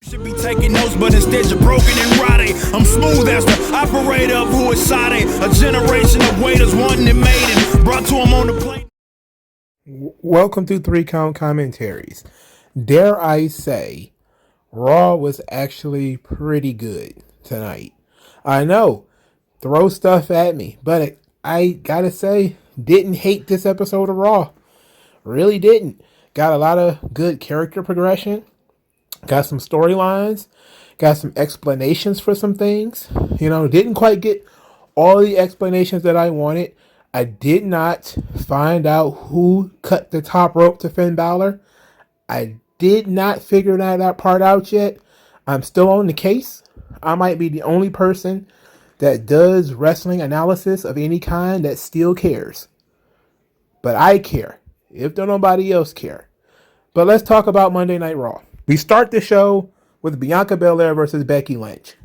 Should be taking notes, but instead you're broken and rotting. I'm smooth as the operator of who is siding. A generation of waiters wanting it made and brought to them on the plate. Welcome to 3 Count Commentaries. Dare I say, Raw was actually pretty good tonight. I know, throw stuff at me, but I gotta say, didn't hate this episode of Raw. Really didn't. Got a lot of good character progression. Got some storylines, got some explanations for some things. Didn't quite get all the explanations that I wanted. I did not find out who cut the top rope to Finn Balor. I did not figure that part out yet. I'm still on the case. I might be the only person that does wrestling analysis of any kind that still cares. But I care, if don't nobody else care. But let's talk about Monday Night Raw. We start the show with Bianca Belair versus Becky Lynch.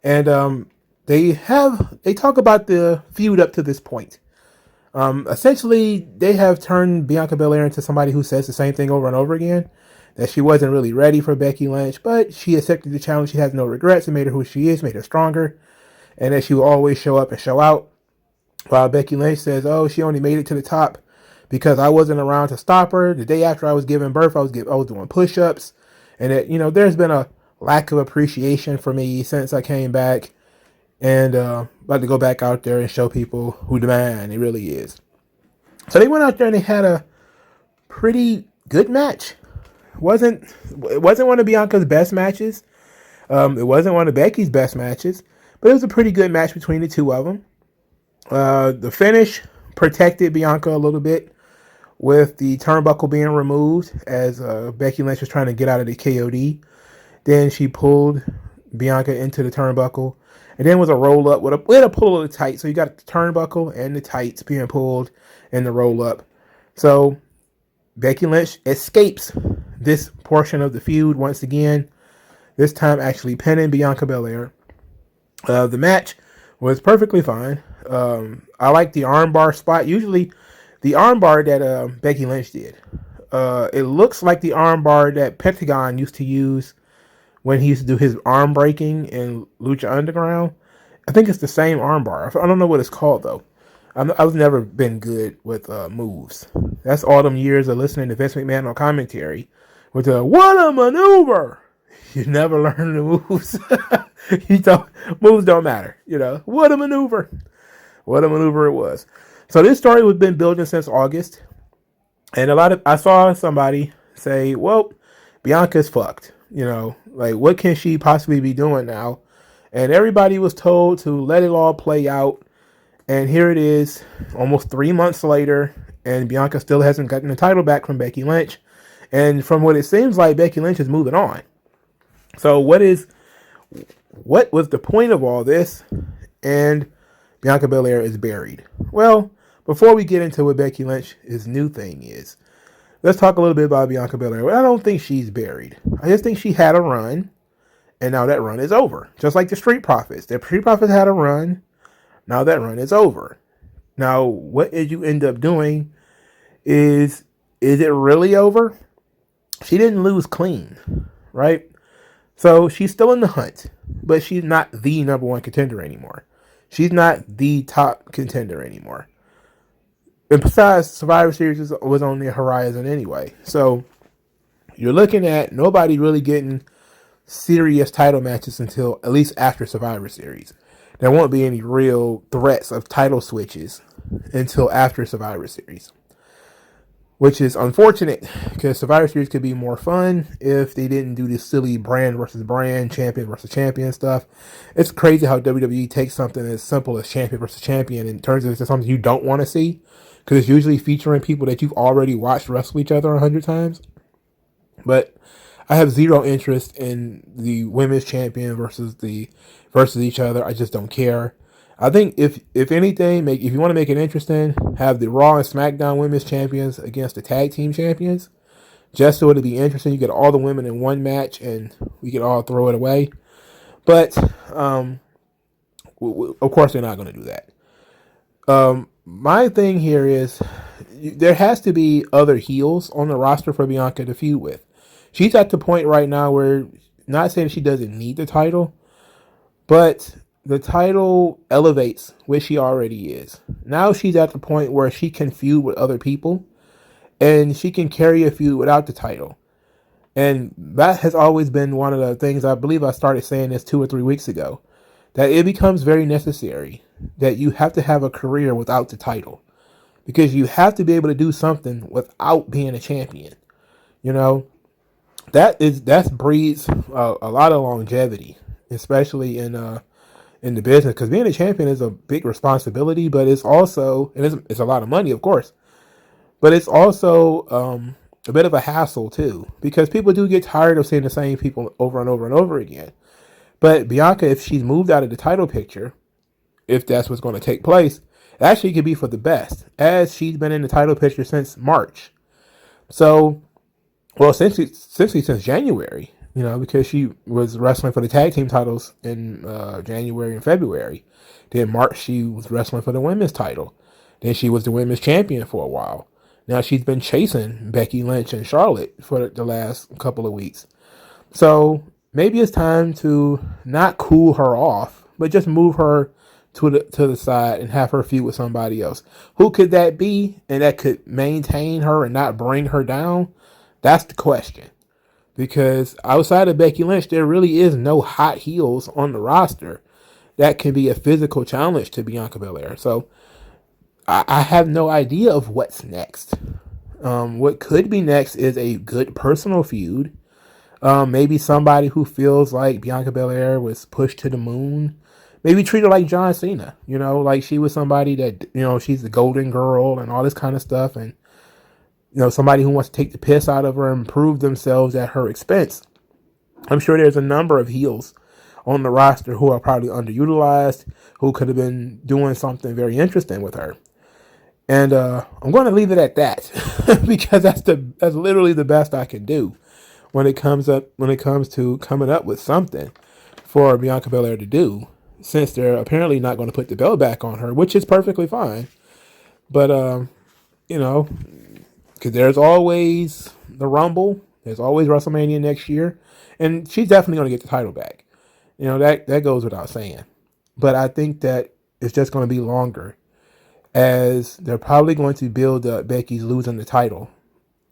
And they talk about the feud up to this point. Essentially, they have turned Bianca Belair into somebody who says the same thing over and over again. That she wasn't really ready for Becky Lynch, but she accepted the challenge. She has no regrets. It made her who she is, made her stronger. And that she will always show up and show out. While Becky Lynch says, oh, she only made it to the top because I wasn't around to stop her. The day after I was giving birth, I was doing push-ups. And that, there's been a lack of appreciation for me since I came back. And about to go back out there and show people who the man it really is. So they went out there and they had a pretty good match. It wasn't one of Bianca's best matches. It wasn't one of Becky's best matches. But it was a pretty good match between the two of them. The finish protected Bianca a little bit, with the turnbuckle being removed as Becky Lynch was trying to get out of the KOD. Then she pulled Bianca into the turnbuckle. And then was a roll-up with a pull of the tights. So you got the turnbuckle and the tights being pulled in the roll-up. So Becky Lynch escapes this portion of the feud once again. This time actually pinning Bianca Belair. The match was perfectly fine. I like the armbar spot. Usually the armbar that Becky Lynch did. It looks like the armbar that Pentagon used to use when he used to do his arm breaking in Lucha Underground. I think it's the same armbar. I don't know what it's called, though. I've never been good with moves. That's all them years of listening to Vince McMahon on commentary with the, what a maneuver! You never learn the moves. Moves don't matter. What a maneuver. What a maneuver it was. So this story has been building since August. And I saw somebody say, well, Bianca's fucked. What can she possibly be doing now? And everybody was told to let it all play out. And here it is, almost 3 months later, and Bianca still hasn't gotten the title back from Becky Lynch. And from what it seems like, Becky Lynch is moving on. So what was the point of all this? And Bianca Belair is buried. Well, before we get into what Becky Lynch's new thing is, let's talk a little bit about Bianca Belair. Well, I don't think she's buried. I just think she had a run, and now that run is over. Just like the Street Profits. The Street Profits had a run. Now that run is over. Now, what did you end up doing? Is it really over? She didn't lose clean, right? So she's still in the hunt, but she's not the number one contender anymore. She's not the top contender anymore. And besides, Survivor Series was on the horizon anyway. So you're looking at nobody really getting serious title matches until at least after Survivor Series. There won't be any real threats of title switches until after Survivor Series, which is unfortunate because Survivor Series could be more fun if they didn't do this silly brand versus brand, champion versus champion stuff. It's crazy how WWE takes something as simple as champion versus champion and turns it into something you don't want to see, because it's usually featuring people that you've already watched wrestle each other 100 times. But I have zero interest in the women's champion versus each other. I just don't care. I think if anything, if you want to make it interesting, have the Raw and SmackDown women's champions against the tag team champions, just so it'll be interesting. You get all the women in one match, and we can all throw it away. But of course, they're not going to do that. My thing here is there has to be other heels on the roster for Bianca to feud with. She's at the point right now where not saying she doesn't need the title, but the title elevates what she already is. Now she's at the point where she can feud with other people and she can carry a feud without the title. And that has always been one of the things, I believe I started saying this 2 or 3 weeks ago, that it becomes very necessary that you have to have a career without the title, because you have to be able to do something without being a champion. You know, that breeds a lot of longevity, especially in the business, because being a champion is a big responsibility, but it's also, and it's a lot of money, of course, but it's also a bit of a hassle too, because people do get tired of seeing the same people over and over and over again. But Bianca, if she's moved out of the title picture, if that's what's going to take place, it actually could be for the best, as she's been in the title picture since March. So, well, since January, you know, because she was wrestling for the tag team titles in January and February. Then March, she was wrestling for the women's title. Then she was the women's champion for a while. Now she's been chasing Becky Lynch and Charlotte for the last couple of weeks. So maybe it's time to not cool her off, but just move her to the side and have her feud with somebody else. Who could that be? And that could maintain her and not bring her down? That's the question. Because outside of Becky Lynch, there really is no hot heels on the roster that can be a physical challenge to Bianca Belair. So I have no idea of what's next. What could be next is a good personal feud. Maybe somebody who feels like Bianca Belair was pushed to the moon. Maybe treat her like John Cena. You know, like she was somebody that, you know, she's the golden girl and all this kind of stuff. And, you know, somebody who wants to take the piss out of her and prove themselves at her expense. I'm sure there's a number of heels on the roster who are probably underutilized, who could have been doing something very interesting with her. And I'm going to leave it at that because that's literally the best I can do when it comes to coming up with something for Bianca Belair to do, since they're apparently not going to put the belt back on her, which is perfectly fine. But you know, because there's always the Rumble, there's always WrestleMania next year, and she's definitely going to get the title back. You know, that goes without saying. But I think that it's just going to be longer, as they're probably going to build up Becky's losing the title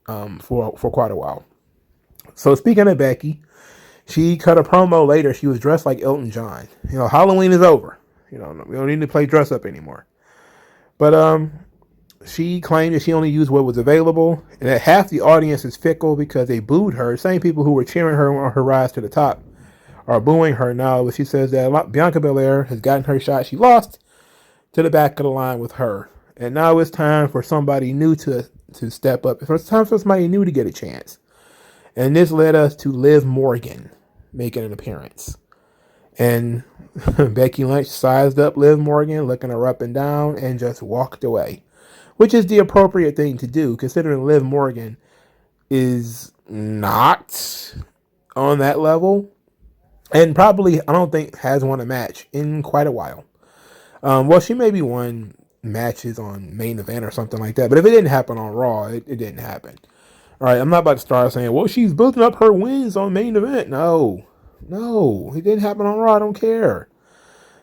for quite a while. So speaking of Becky, she cut a promo later. She was dressed like Elton John. You know, Halloween is over. You know, we don't need to play dress up anymore. But she claimed that she only used what was available, and that half the audience is fickle because they booed her. Same people who were cheering her on her rise to the top are booing her now. But she says that Bianca Belair has gotten her shot. She lost to the back of the line with her, and now it's time for somebody new to step up. It's time for somebody new to get a chance. And this led us to Liv Morgan making an appearance. And Becky Lynch sized up Liv Morgan, looking her up and down, and just walked away. Which is the appropriate thing to do, considering Liv Morgan is not on that level. And probably, I don't think, has won a match in quite a while. Well, she maybe won matches on Main Event or something like that. But if it didn't happen on Raw, it didn't happen. All right, I'm not about to start saying, well, she's building up her wins on Main Event. No, it didn't happen on Raw. I don't care.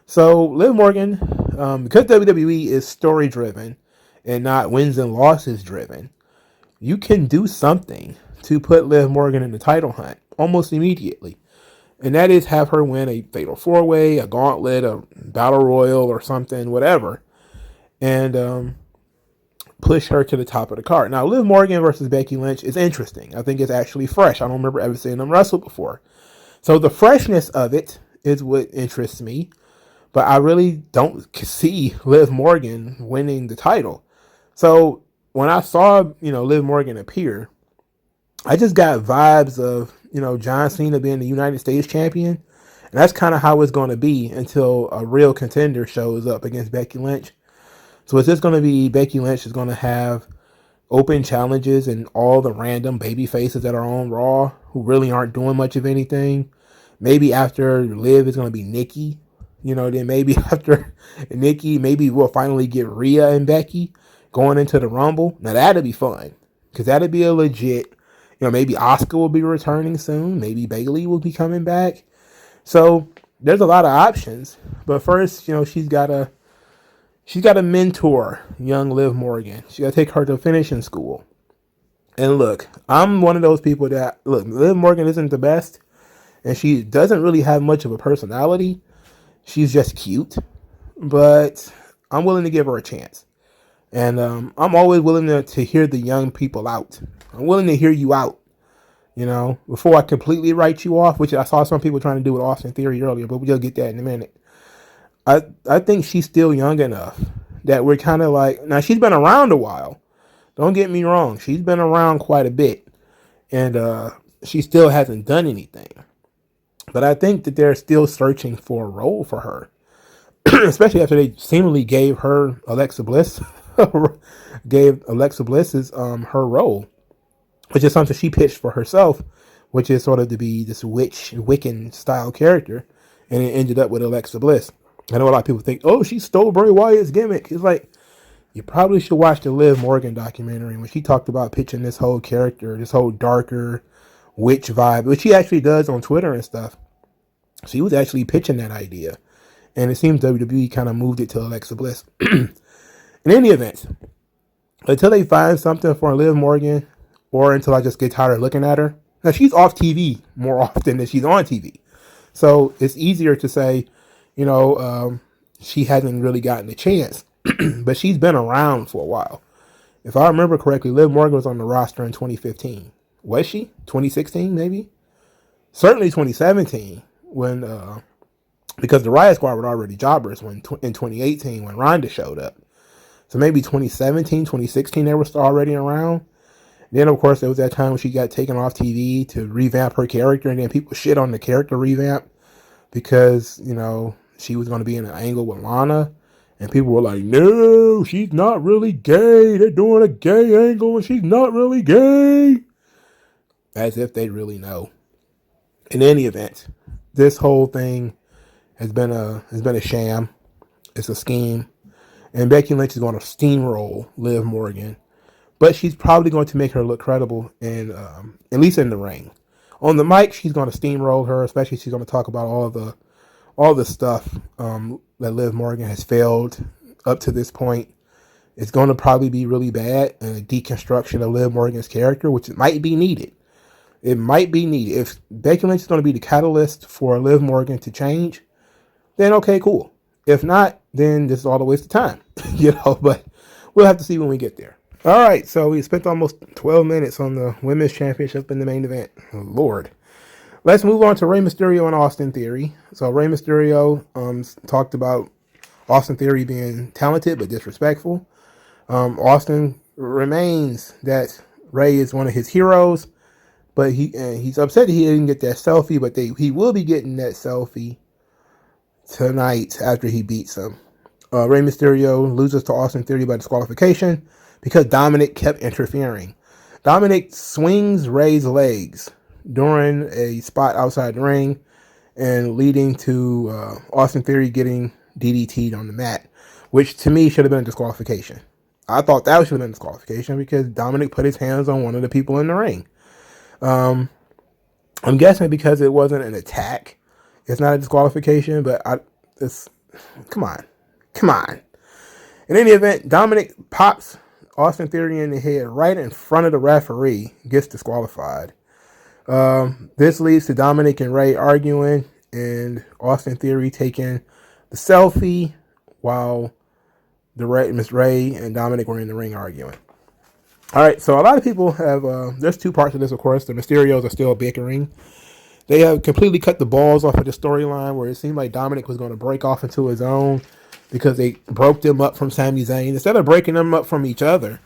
So Liv Morgan, because WWE is story driven and not wins and losses driven, you can do something to put Liv Morgan in the title hunt almost immediately. And that is have her win a fatal 4-way, a gauntlet, a battle royal or something, whatever. And push her to the top of the card. Now, Liv Morgan versus Becky Lynch is interesting. I think it's actually fresh. I don't remember ever seeing them wrestle before. So the freshness of it is what interests me. But I really don't see Liv Morgan winning the title. So when I saw, Liv Morgan appear, I just got vibes of, John Cena being the United States champion. And that's kind of how it's going to be until a real contender shows up against Becky Lynch. So it's just going to be Becky Lynch is going to have open challenges and all the random baby faces that are on Raw who really aren't doing much of anything. Maybe after Liv is going to be Nikki. Then maybe after Nikki, maybe we'll finally get Rhea and Becky going into the Rumble. Now that'd be fun, because that'd be a legit, maybe Asuka will be returning soon. Maybe Bayley will be coming back. So there's a lot of options. But first, she's got to mentor young Liv Morgan. She got to take her to finishing school. And look, I'm one of those people that, Liv Morgan isn't the best. And she doesn't really have much of a personality. She's just cute. But I'm willing to give her a chance. And I'm always willing to hear the young people out. I'm willing to hear you out, before I completely write you off, which I saw some people trying to do with Austin Theory earlier, but we'll get that in a minute. I think she's still young enough that we're kind of like, now she's been around a while. Don't get me wrong. She's been around quite a bit. And she still hasn't done anything. But I think that they're still searching for a role for her. Especially after they seemingly gave her Alexa Bliss's her role, which is something she pitched for herself, which is sort of to be this Wiccan style character, and it ended up with Alexa Bliss. I know a lot of people think, oh, she stole Bray Wyatt's gimmick. It's like, you probably should watch the Liv Morgan documentary when she talked about pitching this whole character, this whole darker witch vibe, which she actually does on Twitter and stuff. She was actually pitching that idea. And it seems WWE kind of moved it to Alexa Bliss. In any event, until they find something for Liv Morgan, or until I just get tired of looking at her. Now, she's off TV more often than she's on TV. So it's easier to say, she hasn't really gotten a chance. But she's been around for a while. If I remember correctly, Liv Morgan was on the roster in 2015. Was she? 2016, maybe? Certainly 2017, when... because the Riot Squad were already jobbers in 2018 when Ronda showed up. So maybe 2017, 2016, they were already around. Then, of course, there was that time when she got taken off TV to revamp her character. And then people shit on the character revamp because, she was going to be in an angle with Lana. And people were like, no, she's not really gay. They're doing a gay angle and she's not really gay. As if they really know. In any event, this whole thing has been a sham. It's a scheme. And Becky Lynch is going to steamroll Liv Morgan. But she's probably going to make her look credible, and at least in the ring. On the mic, she's going to steamroll her, especially she's going to talk about all the stuff that Liv Morgan has failed up to this point. It's going to probably be really bad, and a deconstruction of Liv Morgan's character, which might be needed. It might be needed. If Becky Lynch is going to be the catalyst for Liv Morgan to change, then okay, cool. If not, then this is all a waste of time, but we'll have to see when we get there. All right, so we spent almost 12 minutes on the Women's Championship in the main event. Oh, Lord. Let's move on to Rey Mysterio and Austin Theory. So Rey Mysterio talked about Austin Theory being talented but disrespectful. Austin remains that Rey is one of his heroes, but he's upset that he didn't get that selfie, but he will be getting that selfie tonight after he beats him. Rey Mysterio loses to Austin Theory by disqualification because Dominic kept interfering. Dominic swings Rey's legs during a spot outside the ring and leading to Austin Theory getting DDT'd on the mat, which to me should have been a disqualification. I thought that should have been a disqualification because Dominic put his hands on one of the people in the ring. I'm guessing because it wasn't an attack, it's not a disqualification, but come on. In any event, Dominic pops Austin Theory in the head right in front of the referee, gets disqualified. This leads to Dominic and Rey arguing, and Austin Theory taking the selfie while Miss Rey and Dominic were in the ring arguing. All right, so a lot of people have, there's two parts of this, of course. The Mysterios are still bickering. They have completely cut the balls off of the storyline where it seemed like Dominic was going to break off into his own because they broke them up from Sami Zayn. Instead of breaking them up from each other,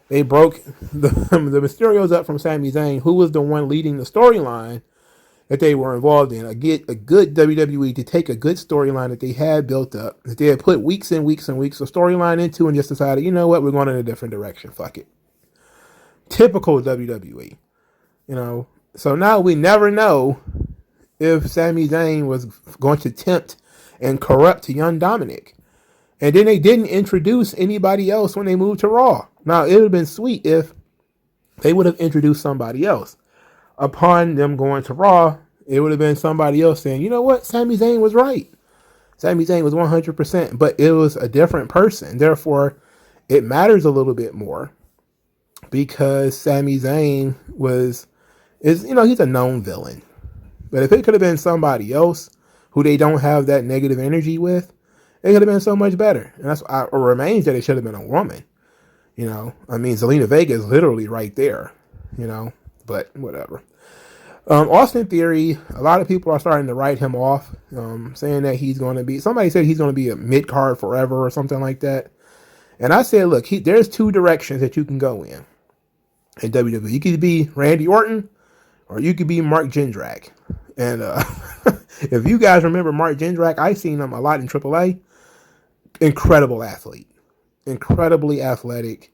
they broke the Mysterios up from Sami Zayn, who was the one leading the storyline that they were involved in. A good WWE to take a good storyline that they had built up, that they had put weeks and weeks and weeks of storyline into, and just decided, you know what, we're going in a different direction. Fuck it. Typical WWE. So now we never know if Sami Zayn was going to tempt and corrupt young Dominic. And then they didn't introduce anybody else when they moved to Raw. Now, it would have been sweet if they would have introduced somebody else. upon them going to Raw, it would have been somebody else saying, you know what, Sami Zayn was right. Sami Zayn was 100%, but it was a different person. Therefore, it matters a little bit more because Sami Zayn he's a known villain. But if it could have been somebody else who they don't have that negative energy with, it could have been so much better. And it remains that it should have been a woman. I mean, Zelina Vega is literally right there, but whatever. Austin Theory, a lot of people are starting to write him off, saying that somebody said he's going to be a mid-card forever or something like that. And I said, look, there's two directions that you can go in WWE. You could be Randy Orton or you could be Mark Jindrak. And if you guys remember Mark Jindrak, I've seen him a lot in AAA. Incredible athlete. Incredibly athletic.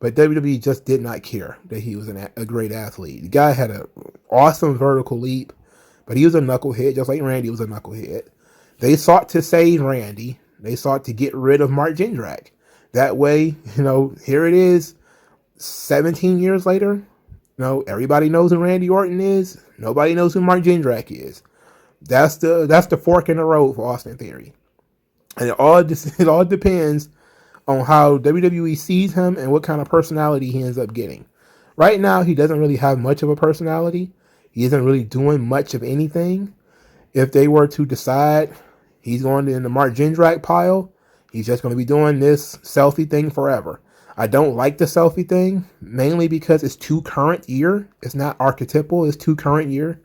But WWE just did not care that he was a great athlete. The guy had an awesome vertical leap, but he was a knucklehead, just like Randy was a knucklehead. They sought to save Randy. They sought to get rid of Mark Jindrak. That way, here it is, 17 years later. Everybody knows who Randy Orton is. Nobody knows who Mark Jindrak is. That's the fork in the road for Austin Theory. And it all depends on how WWE sees him and what kind of personality he ends up getting. Right now, he doesn't really have much of a personality. He isn't really doing much of anything. If they were to decide he's going in the Mark Jindrak pile, he's just going to be doing this selfie thing forever. I don't like the selfie thing, mainly because it's too current year. It's not archetypal. It's too current year.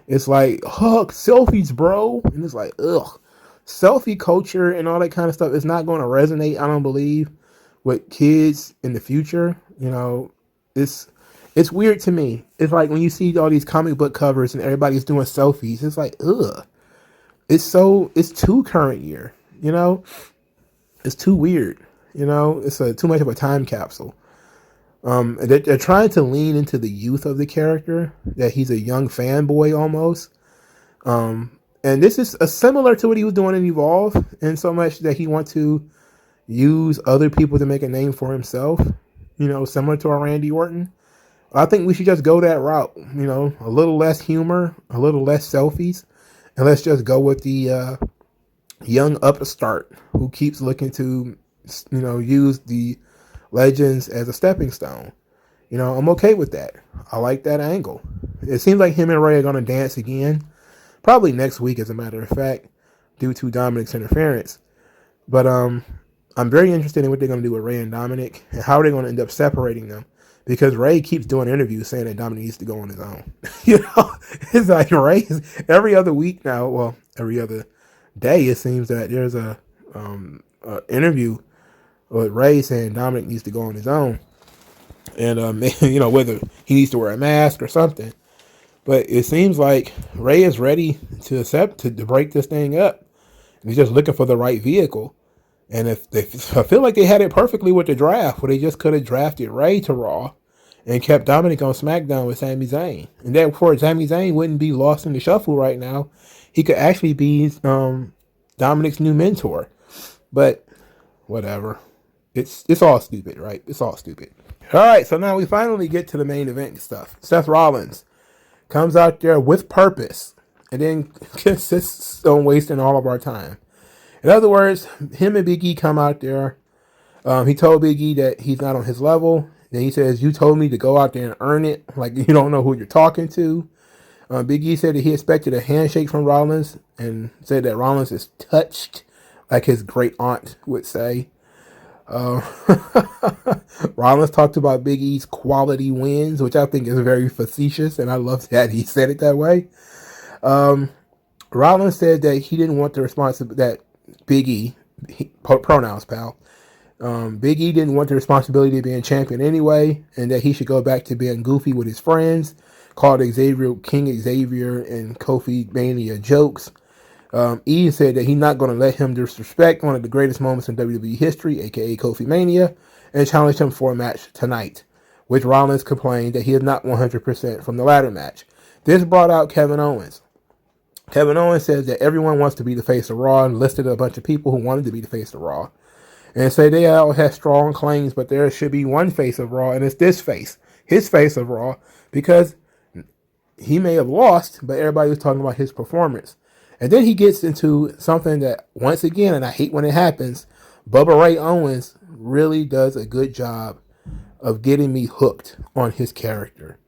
It's like, selfies, bro. And it's like, ugh. Selfie culture and all that kind of stuff is not going to resonate, I don't believe, with kids in the future. It's weird to me. It's like when you see all these comic book covers and everybody's doing selfies, it's like, ugh. It's too current year, It's too weird, It's too much of a time capsule. They're trying to lean into the youth of the character, that he's a young fanboy almost. And this is similar to what he was doing in Evolve, in so much that he wants to use other people to make a name for himself, similar to our Randy Orton. I think we should just go that route, a little less humor, a little less selfies, and let's just go with the young upstart who keeps looking to, use the legends as a stepping stone. I'm okay with that. I like that angle. It seems like him and Ray are going to dance again. Probably next week, as a matter of fact, due to Dominic's interference. But I'm very interested in what they're going to do with Ray and Dominic and how they're going to end up separating them. Because Ray keeps doing interviews saying that Dominic needs to go on his own. It's like Ray every other week now. Well, every other day it seems that there's a interview with Ray saying Dominic needs to go on his own, and whether he needs to wear a mask or something. But it seems like Ray is ready to accept to break this thing up. He's just looking for the right vehicle. And I feel like they had it perfectly with the draft, where they just could have drafted Ray to Raw and kept Dominic on SmackDown with Sami Zayn. And therefore, Sami Zayn wouldn't be lost in the shuffle right now. He could actually be Dominic's new mentor. But whatever. It's all stupid, right? It's all stupid. All right, so now we finally get to the main event stuff. Seth Rollins comes out there with purpose and then insists on wasting all of our time. In other words, him and Big E come out there. He told Big E that he's not on his level. Then he says, you told me to go out there and earn it. Like you don't know who you're talking to. Big E said that he expected a handshake from Rollins and said that Rollins is touched, like his great aunt would say. Rollins talked about Big E's quality wins, which I think is very facetious, and I love that he said it that way. Rollins said that he didn't want the responsibility, that Big E, pronouns, pal. Big E didn't want the responsibility of being champion anyway, and that he should go back to being goofy with his friends, called King Xavier and Kofi Mania jokes. E said that he's not going to let him disrespect one of the greatest moments in WWE history, aka Kofi Mania, and challenged him for a match tonight, which Rollins complained that he is not 100% from the ladder match. This brought out Kevin Owens. Kevin Owens says that everyone wants to be the face of Raw and listed a bunch of people who wanted to be the face of Raw. And say they all have strong claims, but there should be one face of Raw, and it's this face, his face of Raw, because he may have lost, but everybody was talking about his performance. And then he gets into something that, once again, and I hate when it happens, Bubba Ray Owens really does a good job of getting me hooked on his character.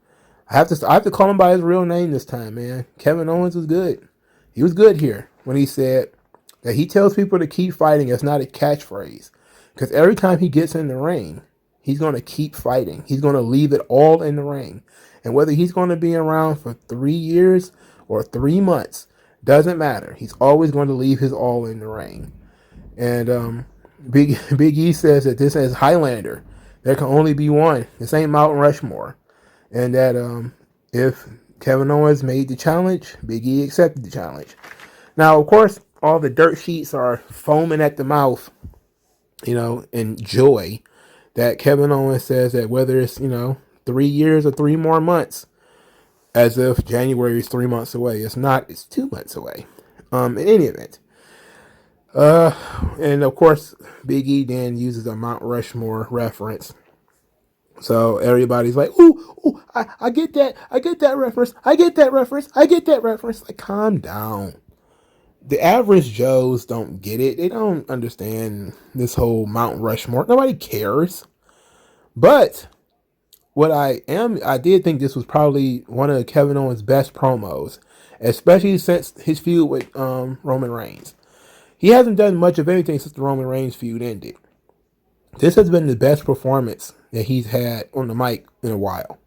I have to call him by his real name this time, man. Kevin Owens was good. He was good here when he said that he tells people to keep fighting. It's not a catchphrase. Because every time he gets in the ring, he's going to keep fighting. He's going to leave it all in the ring. And whether he's going to be around for 3 years or 3 months, doesn't matter. He's always going to leave his all in the ring. And Big E says that this is Highlander. There can only be one. This ain't Mount Rushmore. And that if Kevin Owens made the challenge, Big E accepted the challenge. Now, of course, all the dirt sheets are foaming at the mouth, in joy that Kevin Owens says that whether it's, 3 years or 3 more months, as if January is 3 months away. It's not, it's 2 months away. In any event. And of course, Big E then uses a Mount Rushmore reference. So everybody's like, ooh, I get that. I get that reference. I get that reference. I get that reference. Like, calm down. The average Joes don't get it. They don't understand this whole Mount Rushmore. Nobody cares. But I did think this was probably one of Kevin Owens' best promos, especially since his feud with Roman Reigns. He hasn't done much of anything since the Roman Reigns feud ended. This has been the best performance that he's had on the mic in a while.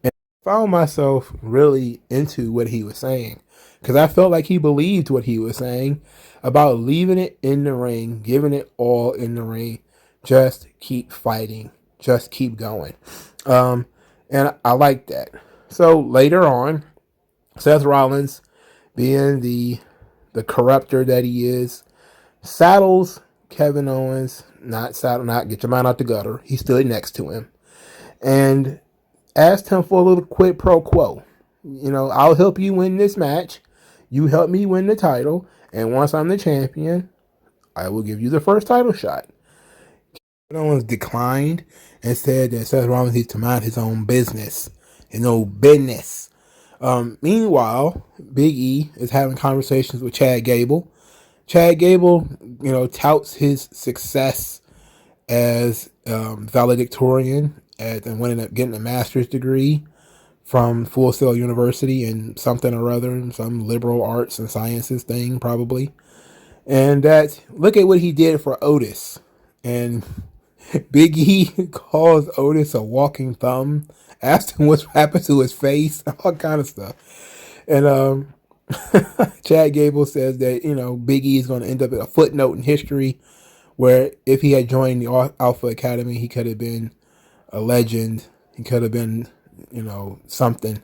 And I found myself really into what he was saying because I felt like he believed what he was saying about leaving it in the ring, giving it all in the ring. Just keep fighting. Just keep going. And I like that. So later on, Seth Rollins, being the corruptor that he is, saddles Kevin Owens, not get your mind out the gutter. He stood next to him and asked him for a little quid pro quo. I'll help you win this match. You help me win the title. And once I'm the champion, I will give you the first title shot. Kevin Owens declined and said that Seth Rollins needs to mind his own business. His own business. Meanwhile, Big E is having conversations with Chad Gable. Chad Gable, touts his success as valedictorian and winning up getting a master's degree from Full Sail University in something or other, some liberal arts and sciences thing probably. And that, look at what he did for Otis. And Big E calls Otis a walking thumb, asked him what's happened to his face, all kind of stuff. And Chad Gable says that, Big E is going to end up at a footnote in history where if he had joined the Alpha Academy, he could have been a legend. He could have been, something.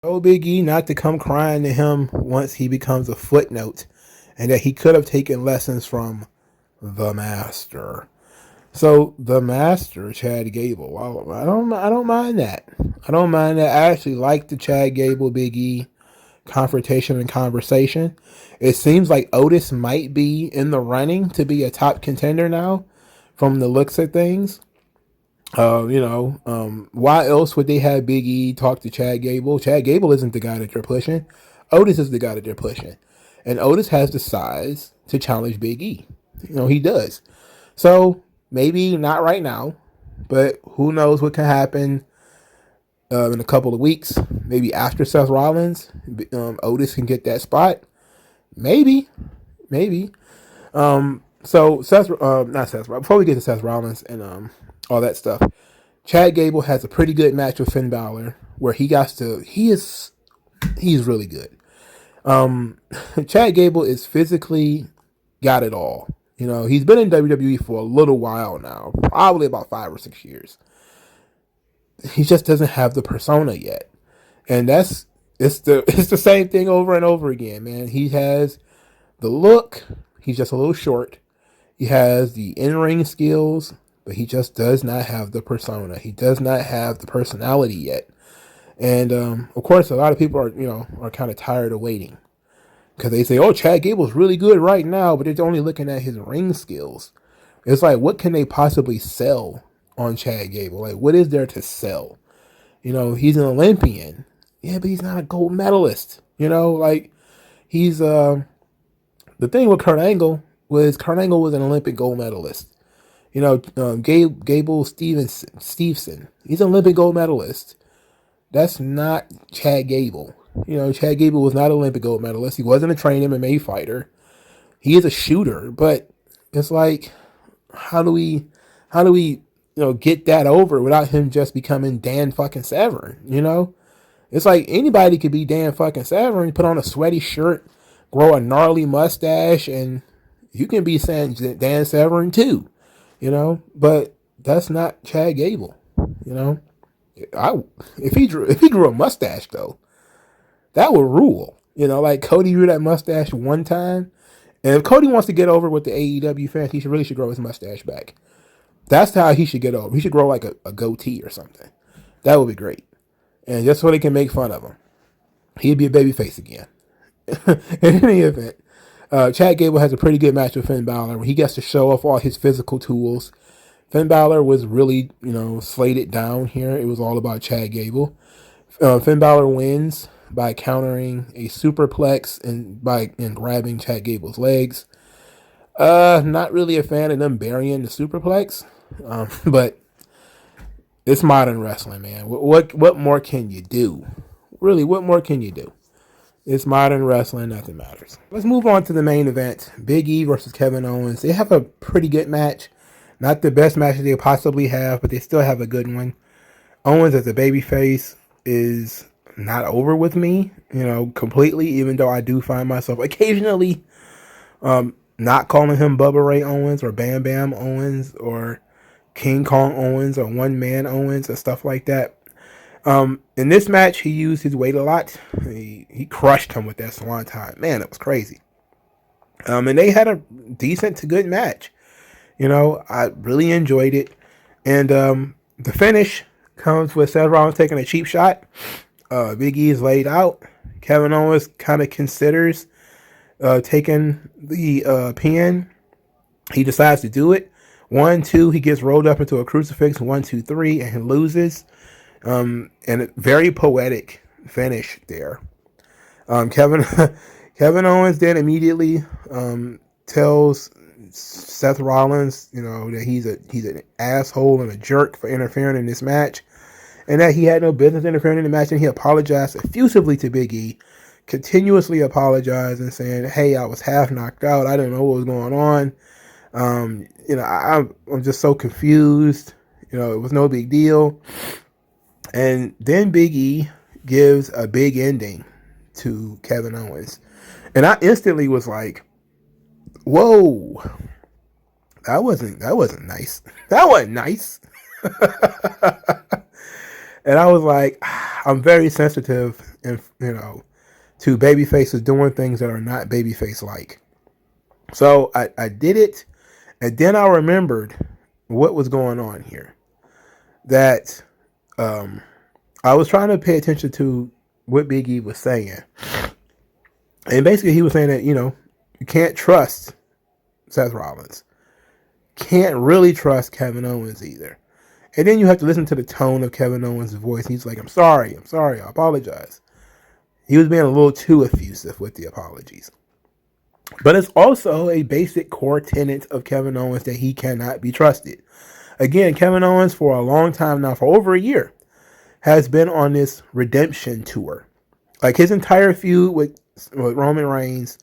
Oh, Big E not to come crying to him once he becomes a footnote and that he could have taken lessons from the master. So the master, Chad Gable, I don't mind that. I don't mind that. I actually like the Chad Gable Big E confrontation and conversation. It seems like Otis might be in the running to be a top contender now from the looks of things. Why else would they have Big E talk to Chad Gable? Chad Gable isn't the guy that they're pushing. Otis is the guy that they're pushing. And Otis has the size to challenge Big E. He does. So maybe not right now, but who knows what can happen in a couple of weeks. Maybe after Seth Rollins, Otis can get that spot. Maybe. So not Seth. Before we get to Seth Rollins and all that stuff, Chad Gable has a pretty good match with Finn Balor where he's really good. Chad Gable is physically got it all. He's been in WWE for a little while now, probably about 5 or 6 years. He just doesn't have the persona yet. And it's the same thing over and over again, man. He has the look, he's just a little short. He has the in-ring skills, but he just does not have the persona. He does not have the personality yet. And of course, a lot of people are kind of tired of waiting because they say, "Oh, Chad Gable's really good right now," but they're only looking at his ring skills. It's like, what can they possibly sell on Chad Gable? Like, what is there to sell? He's an Olympian. Yeah, but he's not a gold medalist. You know, like he's the thing with Kurt Angle was an Olympic gold medalist. You know, Gable Steveson, he's an Olympic gold medalist. That's not Chad Gable. You know, Chad Gable was not an Olympic gold medalist. He wasn't a trained MMA fighter. He is a shooter, but it's like, how do we, get that over without him just becoming Dan fucking Severn? You know, it's like anybody could be Dan fucking Severn, put on a sweaty shirt, grow a gnarly mustache, and you can be saying Dan Severn too. You know, but that's not Chad Gable. You know, if he grew a mustache though, that would rule. You know, like Cody grew that mustache one time. And if Cody wants to get over with the AEW fans, he should grow his mustache back. That's how he should get over. He should grow like a goatee or something. That would be great. And just so they can make fun of him. He'd be a babyface again. In any event, Chad Gable has a pretty good match with Finn Balor where he gets to show off all his physical tools. Finn Balor was really, slated down here. It was all about Chad Gable. Finn Balor wins by countering a superplex and grabbing Chad Gable's legs. Not really a fan of them burying the superplex, but it's modern wrestling, man. What more can you do? Really, what more can you do? It's modern wrestling, nothing matters. Let's move on to the main event. Big E versus Kevin Owens. They have a pretty good match. Not the best match they possibly have, but they still have a good one. Owens as a babyface is not over with me, completely, even though I do find myself occasionally not calling him Bubba Ray Owens or Bam Bam Owens or King Kong Owens or One Man Owens and stuff like that. In this match, he used his weight a lot. He crushed him with that swanton. Man, it was crazy. And they had a decent to good match. I really enjoyed it. And the finish comes with Seth Rollins taking a cheap shot. Big E is laid out. Kevin Owens kind of considers taking the pin. He decides to do it. 1, 2, he gets rolled up into a crucifix. 1, 2, 3, and he loses. And a very poetic finish there. Kevin Owens then immediately tells Seth Rollins, that he's an asshole and a jerk for interfering in this match, and that he had no business interfering in the match. And he apologized effusively to Big E, continuously apologizing, saying, "Hey, I was half knocked out. I didn't know what was going on. I'm just so confused. It was no big deal." And then Big E gives a big ending to Kevin Owens. And I instantly was like, whoa, that wasn't nice. That wasn't nice. And I was like, I'm very sensitive and to baby faces doing things that are not babyface like. So I did it, and then I remembered what was going on here. That I was trying to pay attention to what Big E was saying. And basically he was saying that, you can't trust Seth Rollins. Can't really trust Kevin Owens either. And then you have to listen to the tone of Kevin Owens' voice. He's like, I'm sorry, I apologize. He was being a little too effusive with the apologies. But it's also a basic core tenet of Kevin Owens that he cannot be trusted. Again, Kevin Owens, for a long time now, for over a year, has been on this redemption tour. Like his entire feud with Roman Reigns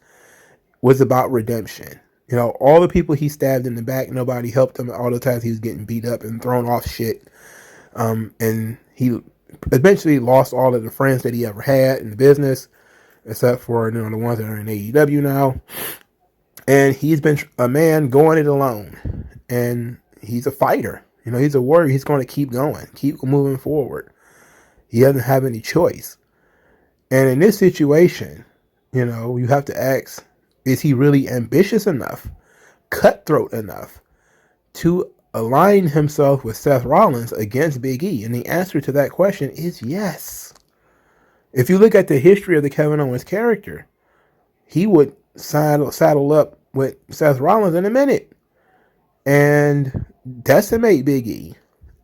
was about redemption. All the people he stabbed in the back, nobody helped him. All the times he was getting beat up and thrown off shit. And he eventually lost all of the friends that he ever had in the business, except for the ones that are in AEW now. And he's been a man going it alone. And he's a fighter. He's a warrior. He's going to keep going, keep moving forward. He doesn't have any choice. And in this situation, you have to ask, is he really ambitious enough, cutthroat enough to align himself with Seth Rollins against Big E? And the answer to that question is yes. If you look at the history of the Kevin Owens character, he would saddle up with Seth Rollins in a minute and decimate Big E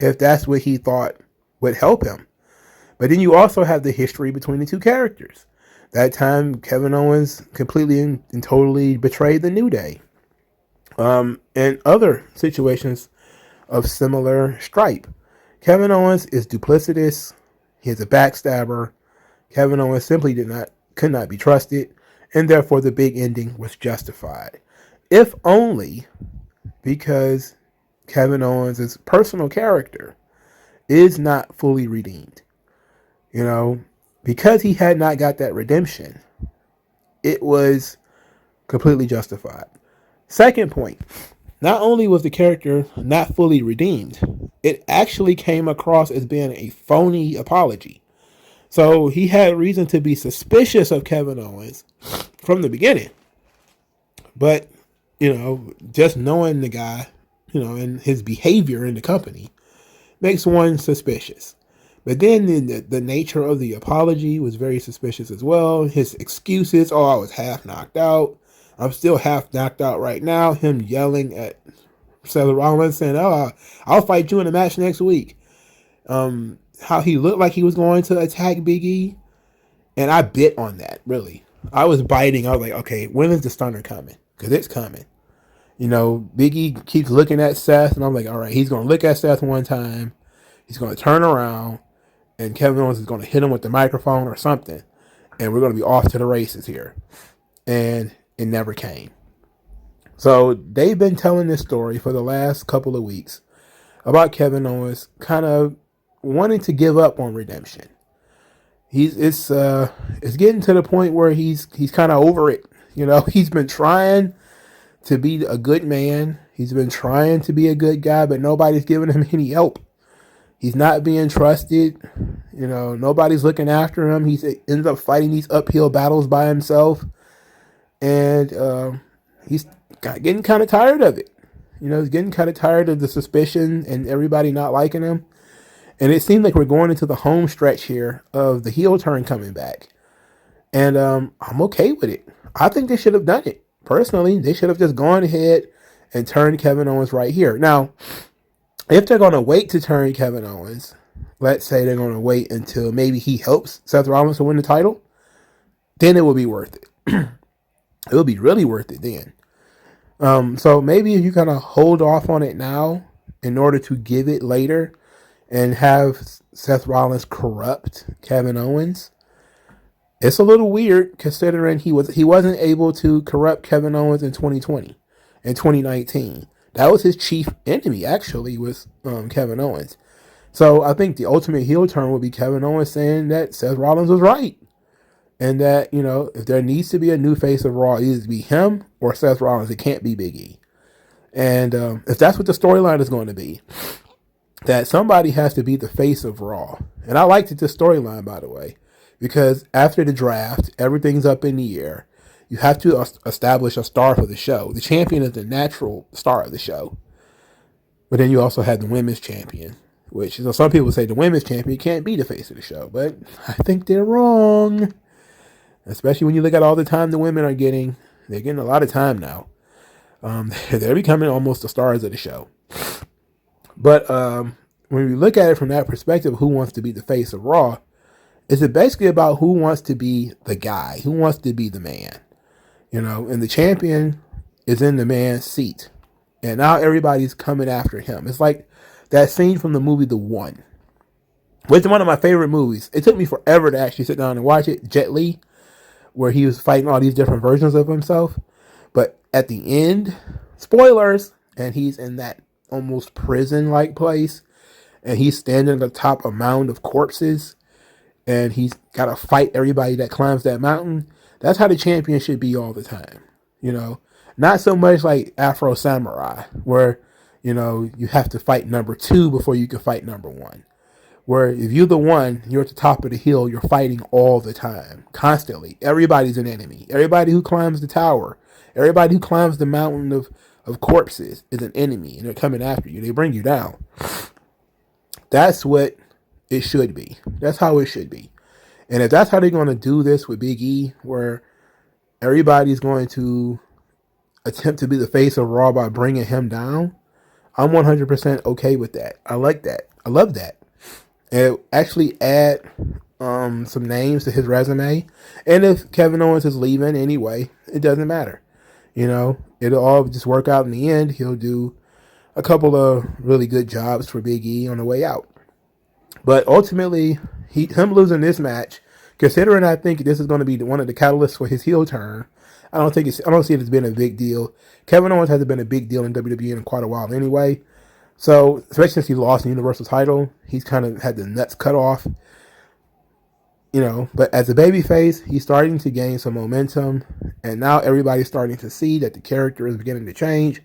if that's what he thought would help him. But then you also have the history between the two characters. That time, Kevin Owens completely and totally betrayed the New Day. And other situations of similar stripe. Kevin Owens is duplicitous. He's a backstabber. Kevin Owens simply could not be trusted, and therefore the big ending was justified. If only because Kevin Owens' personal character is not fully redeemed. Because he had not got that redemption, it was completely justified. Second point, not only was the character not fully redeemed, it actually came across as being a phony apology. So he had reason to be suspicious of Kevin Owens from the beginning. But, just knowing the guy, and his behavior in the company makes one suspicious. But then the nature of the apology was very suspicious as well. His excuses, I was half knocked out. I'm still half knocked out right now. Him yelling at Seth Rollins saying, I'll fight you in a match next week. How he looked like he was going to attack Big E. And I bit on that, really. I was biting. I was like, okay, when is the stunner coming? Because it's coming. Big E keeps looking at Seth, and I'm like, all right, he's going to look at Seth one time. He's going to turn around, and Kevin Owens is going to hit him with the microphone or something. And we're going to be off to the races here. And it never came. So they've been telling this story for the last couple of weeks about Kevin Owens kind of wanting to give up on redemption. It's getting to the point where he's kind of over it. He's been trying to be a good man. He's been trying to be a good guy, but nobody's giving him any help. He's not being trusted. Nobody's looking after him. He ends up fighting these uphill battles by himself. And he's getting kind of tired of it. He's getting kind of tired of the suspicion and everybody not liking him. And it seems like we're going into the home stretch here of the heel turn coming back. And I'm okay with it. I think they should have done it. Personally, they should have just gone ahead and turned Kevin Owens right here. Now, if they're going to wait to turn Kevin Owens, let's say they're going to wait until maybe he helps Seth Rollins to win the title, then it will be worth it. It will be really worth it then. So maybe if you kind of hold off on it now in order to give it later and have Seth Rollins corrupt Kevin Owens, it's a little weird considering he wasn't able to corrupt Kevin Owens in 2020 and 2019. That was his chief enemy, actually, was Kevin Owens. So I think the ultimate heel turn would be Kevin Owens saying that Seth Rollins was right. And that, if there needs to be a new face of Raw, it needs to be him or Seth Rollins. It can't be Big E. And if that's what the storyline is going to be, that somebody has to be the face of Raw. And I liked this storyline, by the way, because after the draft, everything's up in the air. You have to establish a star for the show. The champion is the natural star of the show. But then you also have the women's champion, which some people say the women's champion can't be the face of the show. But I think they're wrong. Especially when you look at all the time the women are getting. They're getting a lot of time now. They're becoming almost the stars of the show. But when we look at it from that perspective, who wants to be the face of Raw, is it basically about who wants to be the guy, who wants to be the man, and the champion is in the man's seat. And now everybody's coming after him. It's like that scene from the movie The One, which is one of my favorite movies. It took me forever to actually sit down and watch it. Jet Li, where he was fighting all these different versions of himself. But at the end, spoilers, and he's in that almost prison-like place, and he's standing at the top of a mound of corpses, and he's got to fight everybody that climbs that mountain. That's how the champion should be all the time. Not so much like Afro Samurai, where, you have to fight number 2 before you can fight number 1. Where if you're the one, you're at the top of the hill, you're fighting all the time, constantly. Everybody's an enemy. Everybody who climbs the tower, everybody who climbs the mountain of corpses is an enemy, and they're coming after you. They bring you down. That's what it should be. That's how it should be. And if that's how they're going to do this with Big E, where everybody's going to attempt to be the face of Raw by bringing him down, I'm 100% okay with that. I like that. I love that. and actually add some names to his resume. And if Kevin Owens is leaving anyway, it doesn't matter. You know, it'll all just work out in the end. He'll do a couple of really good jobs for Big E on the way out. But ultimately, him losing this match, considering I think this is going to be one of the catalysts for his heel turn, I don't see it as being a big deal. Kevin Owens hasn't been a big deal in WWE in quite a while anyway. So, especially since he lost the Universal title, he's kind of had the nuts cut off. You know, but as a babyface, he's starting to gain some momentum, and now everybody's starting to see that the character is beginning to change,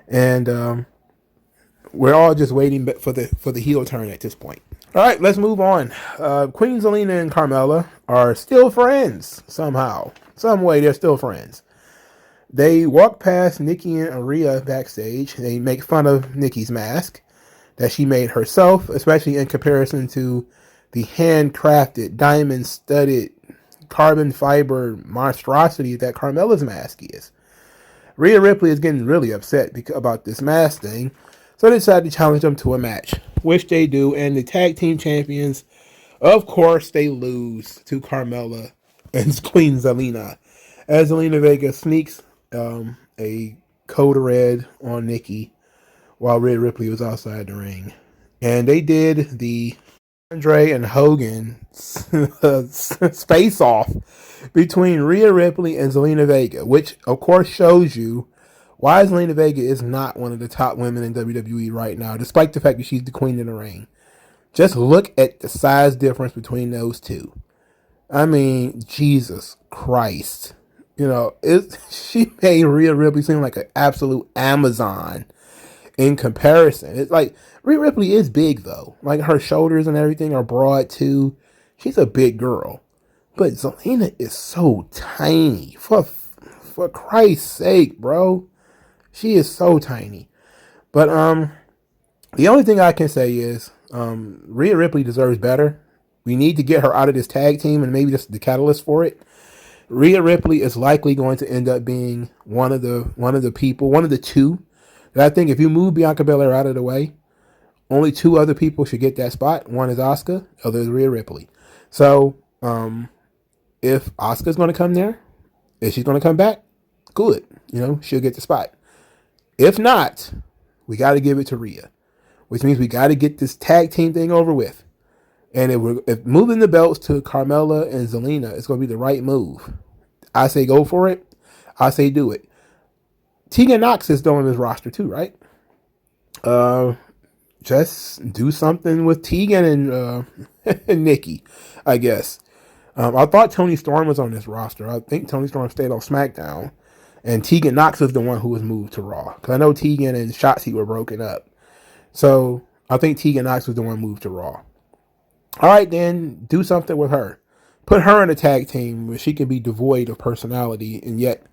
and we're all just waiting for the heel turn at this point. All right, let's move on. Queen Zelina and Carmella are still friends somehow, some way. They're still friends. They walk past Nikki and Rhea backstage. They make fun of Nikki's mask that she made herself, especially in comparison to the handcrafted, diamond-studded, carbon fiber monstrosity that Carmella's mask is. Rhea Ripley is getting really upset about this mask thing, so they decided to challenge them to a match, which they do, and the tag team champions, of course, they lose to Carmella and Queen Zelina, as Zelina Vega sneaks a code red on Nikki while Rhea Ripley was outside the ring. And they did the Andre and Hogan space off between Rhea Ripley and Zelina Vega, which of course shows you why Zelina Vega is not one of the top women in WWE right now, despite the fact that she's the queen in the ring. Just look at the size difference between those two. I mean, Jesus Christ. You know, she made Rhea Ripley seem like an absolute Amazon in comparison. It's like, Rhea Ripley is big though. Like, her shoulders and everything are broad too. She's a big girl. But Zelina is so tiny. For Christ's sake, bro. She is so tiny. But the only thing I can say is Rhea Ripley deserves better. We need to get her out of this tag team, and maybe that's the catalyst for it. Rhea Ripley is likely going to end up being one of the two. I think if you move Bianca Belair out of the way, only two other people should get that spot. One is Asuka, the other is Rhea Ripley. So if Asuka's going to come there, if she's going to come back, good. You know, she'll get the spot. If not, we got to give it to Rhea, which means we got to get this tag team thing over with. And if moving the belts to Carmella and Zelina is going to be the right move, I say go for it. I say do it. Tegan Nox is still on this roster too, right? Just do something with Tegan and Nikki, I guess. I thought Toni Storm was on this roster. I think Toni Storm stayed on SmackDown. And Tegan Nox is the one who was moved to Raw. Because I know Tegan and Shotzi were broken up. So I think Tegan Nox was the one moved to Raw. All right, then, do something with her. Put her in a tag team where she can be devoid of personality and yet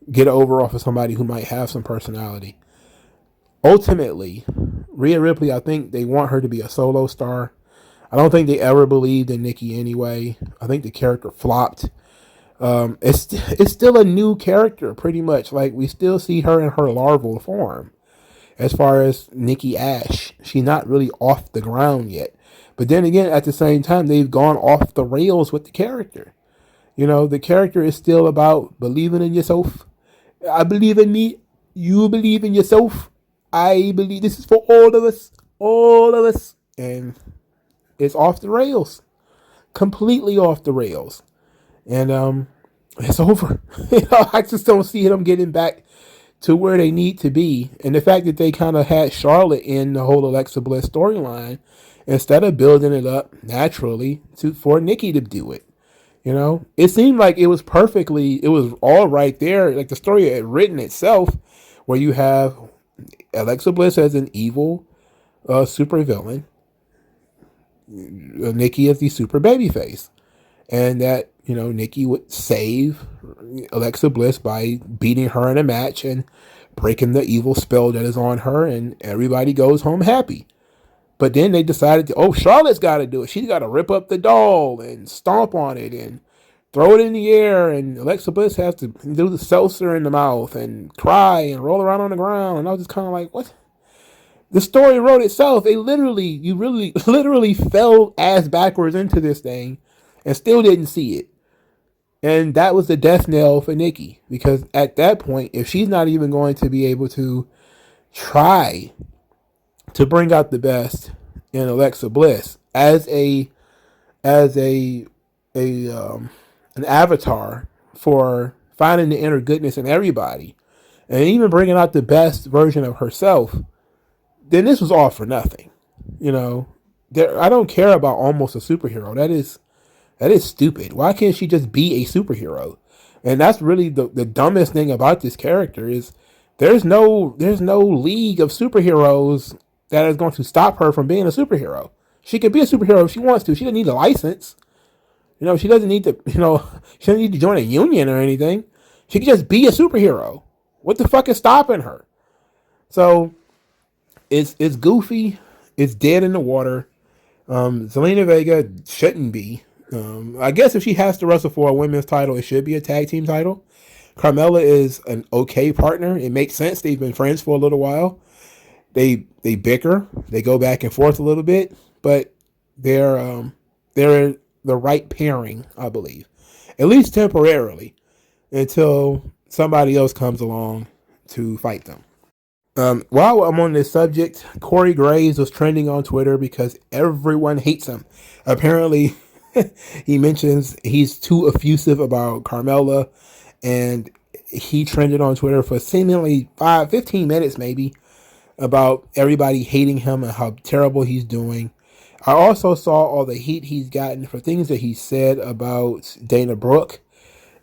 get over off of somebody who might have some personality. Ultimately, Rhea Ripley, I think they want her to be a solo star. I don't think they ever believed in Nikki anyway. I think the character flopped. It's still a new character, pretty much. Like, we still see her in her larval form. As far as Nikki Ash, she's not really off the ground yet. But then again, at the same time, they've gone off the rails with the character. You know, the character is still about believing in yourself. I believe in me. You believe in yourself. I believe this is for all of us. All of us. And it's off the rails. Completely off the rails. And it's over. You know, I just don't see them getting back to where they need to be. And the fact that they kind of had Charlotte in the whole Alexa Bliss storyline, instead of building it up naturally for Nikki to do it. You know, it seemed like it was all right there. Like the story had written itself, where you have Alexa Bliss as an evil super villain, Nikki as the super babyface, and that, you know, Nikki would save Alexa Bliss by beating her in a match and breaking the evil spell that is on her, and everybody goes home happy. But then they decided Charlotte's got to do it. She's got to rip up the doll and stomp on it and throw it in the air. And Alexa Bliss has to do the seltzer in the mouth and cry and roll around on the ground. And I was just kind of like, what? The story wrote itself. You really, literally fell ass backwards into this thing and still didn't see it. And that was the death knell for Nikki. Because at that point, if she's not even going to be able to try to bring out the best in Alexa Bliss as an avatar for finding the inner goodness in everybody, and even bringing out the best version of herself, then this was all for nothing. You know, I don't care about almost a superhero. That is stupid. Why can't she just be a superhero? And that's really the dumbest thing about this character is there's no league of superheroes that is going to stop her from being a superhero. She can be a superhero if she wants to. She doesn't need a license. You know, she doesn't need to, she doesn't need to join a union or anything. She can just be a superhero. What the fuck is stopping her? So it's goofy. It's dead in the water. Zelina Vega shouldn't be. I guess if she has to wrestle for a women's title, it should be a tag team title. Carmella is an okay partner. It makes sense. They've been friends for a little while. They bicker. They go back and forth a little bit, but they're the right pairing, I believe, at least temporarily, until somebody else comes along to fight them. While I'm on this subject, Corey Graves was trending on Twitter because everyone hates him. Apparently, he mentions he's too effusive about Carmella, and he trended on Twitter for seemingly 15 minutes maybe about everybody hating him and how terrible he's doing. I also saw all the heat he's gotten for things that he said about Dana Brooke.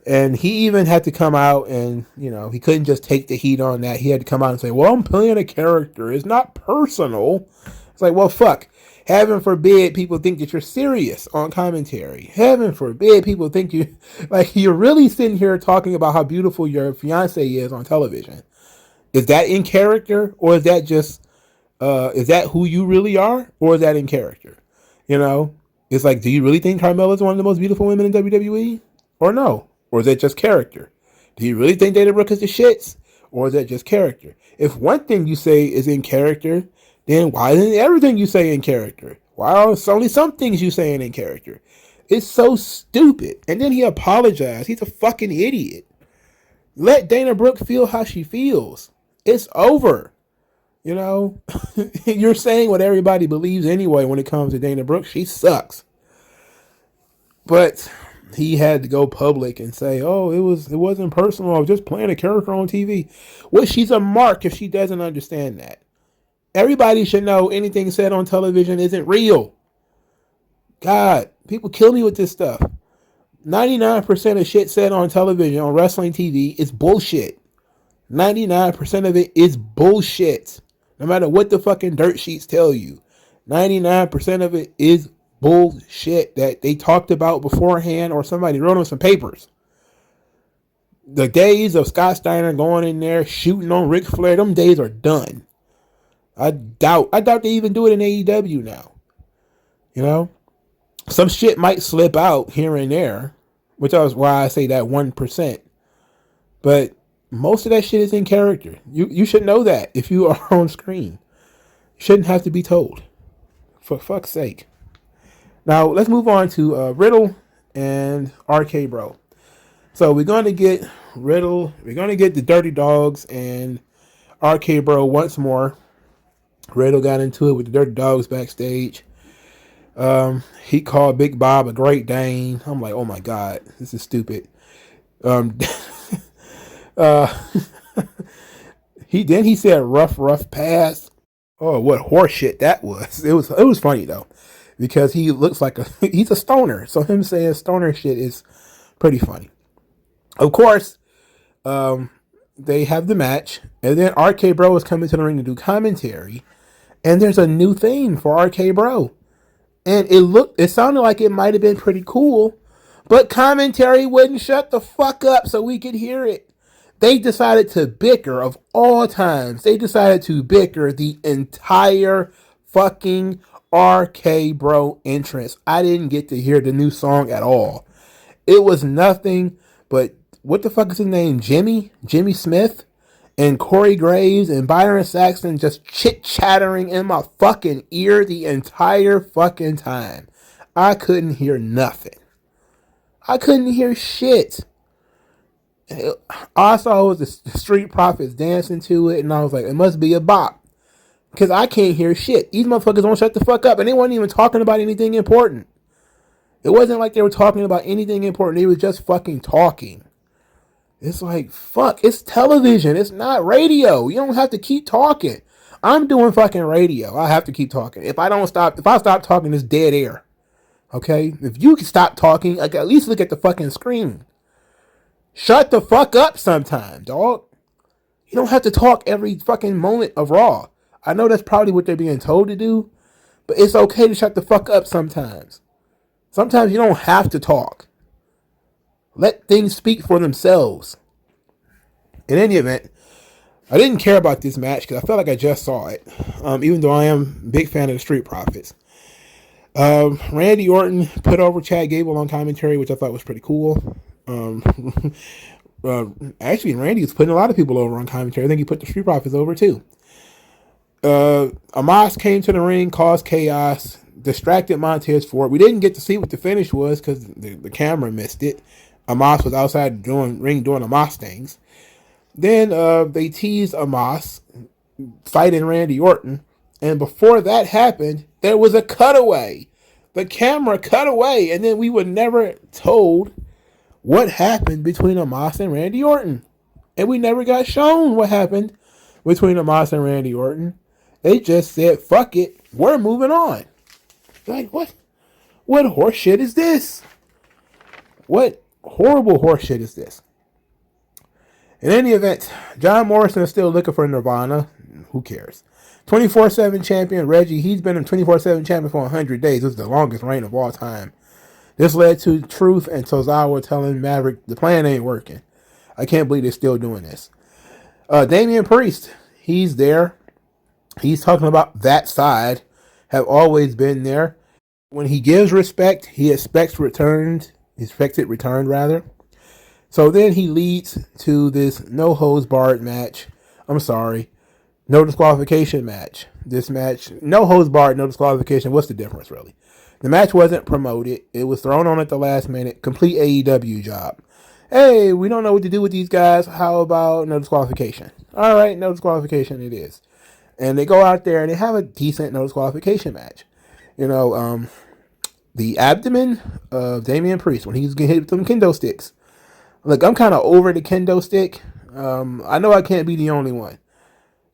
And he even had to come out and, he couldn't just take the heat on that. He had to come out and say, well, I'm playing a character. It's not personal. It's like, well, fuck. Heaven forbid people think that you're serious on commentary. Heaven forbid people think you're really sitting here talking about how beautiful your fiance is on television. Is that in character, or is that just, is that who you really are, or is that in character? It's like, do you really think Carmella is one of the most beautiful women in WWE, or no? Or is that just character? Do you really think Dana Brooke is the shits, or is that just character? If one thing you say is in character, then why isn't everything you say in character? Why are only some things you saying in character? It's so stupid. And then he apologized. He's a fucking idiot. Let Dana Brooke feel how she feels. It's over. You're saying what everybody believes anyway when it comes to Dana Brooke. She sucks. But he had to go public and say, oh, it wasn't personal. I was just playing a character on TV. Well, she's a mark if she doesn't understand that. Everybody should know anything said on television isn't real. God, people kill me with this stuff. 99% of shit said on television, on wrestling TV, is bullshit. 99% of it is bullshit. No matter what the fucking dirt sheets tell you. 99% of it is bullshit that they talked about beforehand or somebody wrote on some papers. The days of Scott Steiner going in there shooting on Ric Flair, them days are done. I doubt they even do it in AEW now. Some shit might slip out here and there, which is why I say that 1%. But most of that shit is in character. You should know that if you are on screen. You shouldn't have to be told. For fuck's sake. Now, let's move on to Riddle and RK Bro. So we're going to get Riddle. We're going to get the Dirty Dogs and RK Bro once more. Riddle got into it with the Dirty Dogs backstage. He called Big Bob a Great Dane. I'm like, oh my God, this is stupid. He said rough pass. Oh, what horseshit that was. It was funny though, because he looks like he's a stoner. So him saying stoner shit is pretty funny. Of course, they have the match, and then RK Bro is coming to the ring to do commentary, and there's a new theme for RK Bro. And it sounded like it might have been pretty cool, but commentary wouldn't shut the fuck up so we could hear it. They decided to bicker, of all times. They decided to bicker the entire fucking RK Bro entrance. I didn't get to hear the new song at all. It was nothing but, what the fuck is his name? Jimmy Smith and Corey Graves and Byron Saxton just chit-chattering in my fucking ear the entire fucking time. I couldn't hear nothing. I couldn't hear shit. All I saw was the Street Profits dancing to it, and I was like, it must be a bop. Because I can't hear shit. These motherfuckers won't shut the fuck up, and they weren't even talking about anything important. It wasn't like they were talking about anything important. They were just fucking talking. It's like, fuck, it's television. It's not radio. You don't have to keep talking. I'm doing fucking radio. I have to keep talking. If I stop talking, it's dead air. Okay? If you can stop talking, like, at least look at the fucking screen. Shut the fuck up sometime, dog. You don't have to talk every fucking moment of Raw. I know that's probably what they're being told to do, but it's okay to shut the fuck up sometimes. Sometimes you don't have to talk. Let things speak for themselves. In any event, I didn't care about this match because I felt like I just saw it, even though I am a big fan of the Street Profits. Randy Orton put over Chad Gable on commentary, which I thought was pretty cool. Actually, Randy was putting a lot of people over on commentary. I think he put the Street Profits over too. Amos came to the ring, caused chaos, distracted Montez Ford. We didn't get to see what the finish was because the camera missed it. Amos was outside doing Amos things. Then they teased Amos fighting Randy Orton. And before that happened, there was a cutaway. The camera cut away, and then we were never told what happened between Amos and Randy Orton. And we never got shown what happened between Amos and Randy Orton. They just said, fuck it, we're moving on. Like, what? What horse shit is this? What horrible horse shit is this? In any event, John Morrison is still looking for Nirvana. Who cares? 24/7 champion Reggie, he's been a 24/7 champion for 100 days. This is the longest reign of all time. This led to Truth and Tozawa telling Maverick the plan ain't working. I can't believe they're still doing this. Damian Priest, he's there. He's talking about that side have always been there. When he gives respect, he expects it returned rather. So then he leads to this no holds barred match. I'm sorry. No disqualification match. This match, no holds barred, no disqualification. What's the difference, really? The match wasn't promoted. It was thrown on at the last minute. Complete AEW job. Hey, we don't know what to do with these guys. How about no disqualification? All right, no disqualification it is. And they go out there and they have a decent no disqualification match. You know, the abdomen of Damian Priest when he's getting hit with them kendo sticks. Look, I'm kind of over the kendo stick. I know I can't be the only one.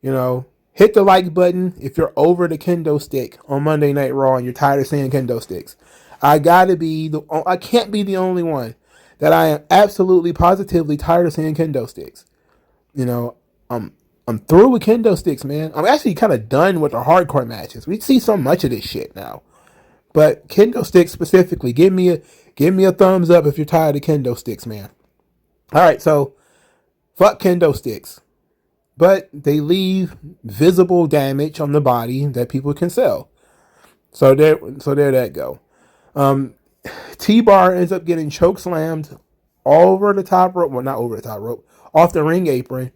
You know, hit the like button if you're over the kendo stick on Monday Night Raw and you're tired of seeing kendo sticks. I can't be the only one that I am absolutely positively tired of seeing kendo sticks. You know, I'm through with kendo sticks, man. I'm actually kind of done with the hardcore matches. We see so much of this shit now. But kendo sticks specifically, give me a thumbs up if you're tired of kendo sticks, man. All right, so fuck kendo sticks. But they leave visible damage on the body that people can sell. So there that go. T-Bar ends up getting choke slammed over the top rope. Well, not over the top rope. Off the ring apron.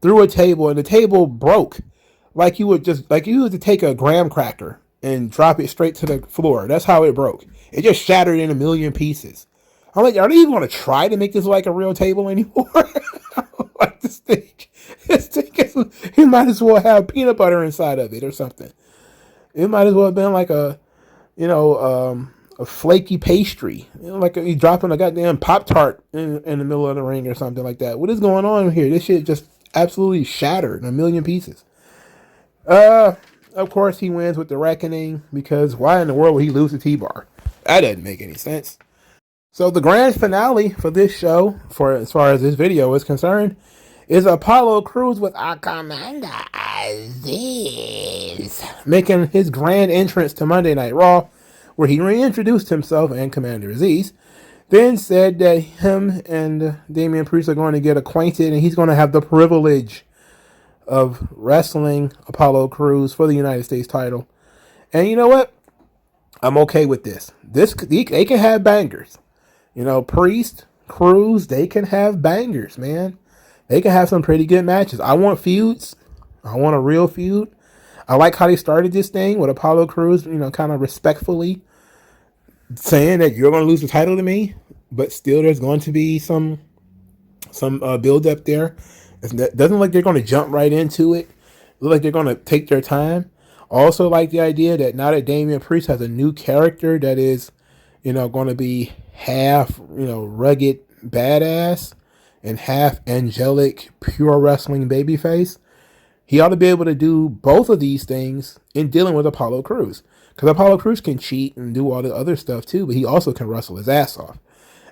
Through a table. And the table broke. Like you would to take a graham cracker and drop it straight to the floor. That's how it broke. It just shattered in a million pieces. I'm like, are they even going to try to make this like a real table anymore? Like this thing you might as well have peanut butter inside of it or something. It might as well have been like a flaky pastry. You know, like you dropping a goddamn Pop-Tart in the middle of the ring or something like that. What is going on here? This shit just absolutely shattered in a million pieces. Of course he wins with the Reckoning because why in the world would he lose to T-Bar? That doesn't make any sense. So the grand finale for this show, for as far as this video is concerned, is Apollo Crews with a Commander Aziz making his grand entrance to Monday Night Raw, where he reintroduced himself and Commander Aziz, then said that him and Damian Priest are going to get acquainted and he's going to have the privilege of wrestling Apollo Crews for the United States title. And you know what? I'm okay with this. They can have bangers. You know, Priest, Crews, they can have bangers, man. they can have some pretty good matches. I want feuds. I want a real feud. I like how they started this thing with Apollo Crews, kind of respectfully saying that you're going to lose the title to me, but still there's going to be some build up there. It doesn't look like they're going to jump right into it. Look like they're going to take their time. Also like the idea that now that Damian Priest has a new character that is, going to be half, rugged badass and half angelic pure wrestling babyface, he ought to be able to do both of these things in dealing with Apollo Crews. Because Apollo Crews can cheat and do all the other stuff too, but he also can wrestle his ass off.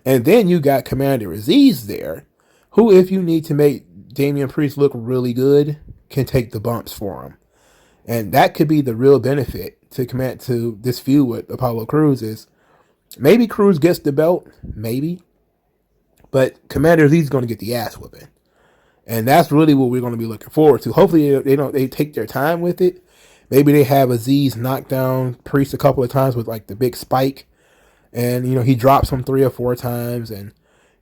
And then you got Commander Aziz there, who, if you need to make Damian Priest look really good, can take the bumps for him. And that could be the real benefit to this feud with Apollo Crews is maybe Crews gets the belt, maybe. But Commander Aziz is going to get the ass whooping. And that's really what we're going to be looking forward to. Hopefully they take their time with it. Maybe they have Aziz knock down Priest a couple of times with like the big spike. And, he drops him 3 or 4 times. And